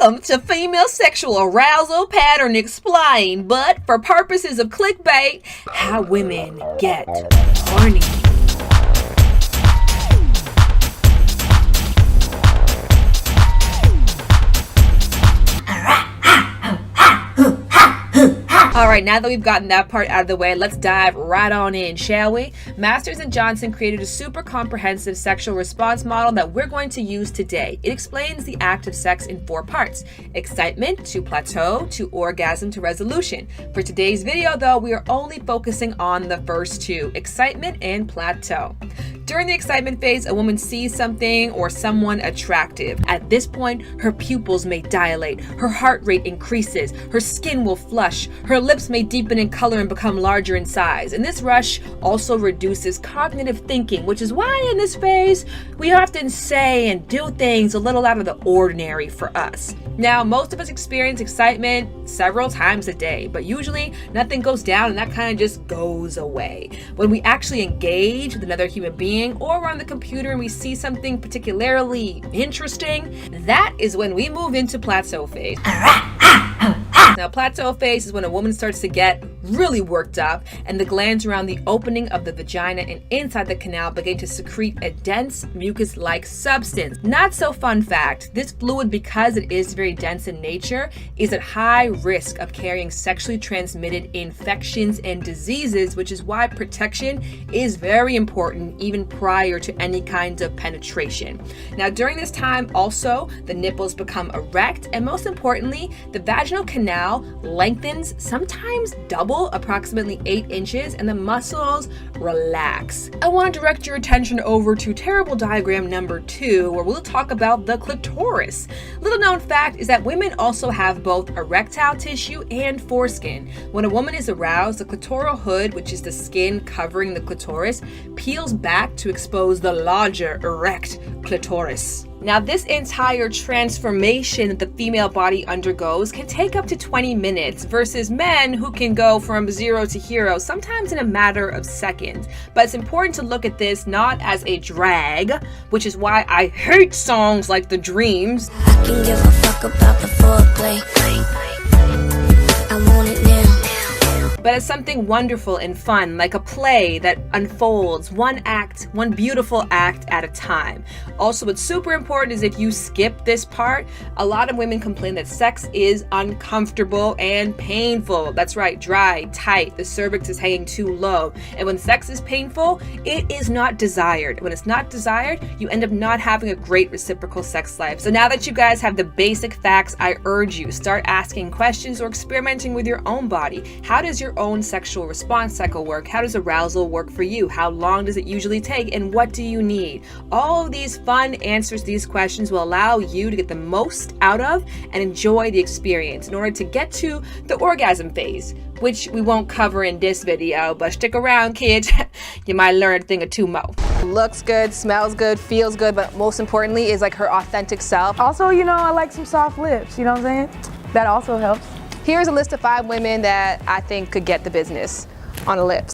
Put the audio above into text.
Welcome to Female Sexual Arousal Pattern Explained, but for purposes of clickbait, how women get horny. Alright, now that we've gotten that part out of the way, let's dive right on in, shall we? Masters and Johnson created a super comprehensive sexual response model that we're going to use today. It explains the act of sex in 4 parts: excitement to plateau to orgasm to resolution. For today's video though, we are only focusing on the first 2, excitement and plateau. During the excitement phase, a woman sees something or someone attractive. At this point, her pupils may dilate, her heart rate increases, her skin will flush, her lips may deepen in color and become larger in size. And this rush also reduces cognitive thinking, which is why in this phase, we often say and do things a little out of the ordinary for us. Now, most of us experience excitement several times a day, but usually nothing goes down and that kind of just goes away. When we actually engage with another human being or we're on the computer and we see something particularly interesting, that is when we move into plateau phase. Now, plateau phase is when a woman starts to get really worked up and the glands around the opening of the vagina and inside the canal begin to secrete a dense mucus-like substance. Not so fun fact, this fluid, because it is very dense in nature, is at high risk of carrying sexually transmitted infections and diseases, which is why protection is very important even prior to any kind of penetration. Now, during this time also, the nipples become erect and most importantly, the vaginal canal lengthens, sometimes double, approximately 8 inches, and the muscles relax. I want to direct your attention over to terrible diagram number 2, where we'll talk about the clitoris. Little known fact is that women also have both erectile tissue and foreskin. When a woman is aroused, the clitoral hood, which is the skin covering the clitoris, peels back to expose the larger erect clitoris. Now, this entire transformation that the female body undergoes can take up to 20 minutes versus men who can go from 0 to hero sometimes in a matter of seconds. But it's important to look at this not as a drag, which is why I hate songs like The Dreams. I can give a fuck about the foreplay. I want it now. But as something wonderful and fun, like a play that unfolds one beautiful act at a time. Also, what's super important is if you skip this part, a lot of women complain that sex is uncomfortable and painful. That's right, dry, tight, the cervix is hanging too low. And when sex is painful, it is not desired. When it's not desired, you end up not having a great reciprocal sex life. So now that you guys have the basic facts, I urge you, start asking questions or experimenting with your own body. How does your own sexual response cycle work? How does arousal work for you? How long does it usually take? And what do you need? All of these fun answers to these questions will allow you to get the most out of and enjoy the experience in order to get to the orgasm phase, which we won't cover in this video, but stick around, kids. You might learn a thing or two more. Looks good, smells good, feels good, but most importantly is like her authentic self. Also, you know, I like some soft lips, you know what I'm saying? That also helps. Here's a list of 5 women that I think could get the business on the lips.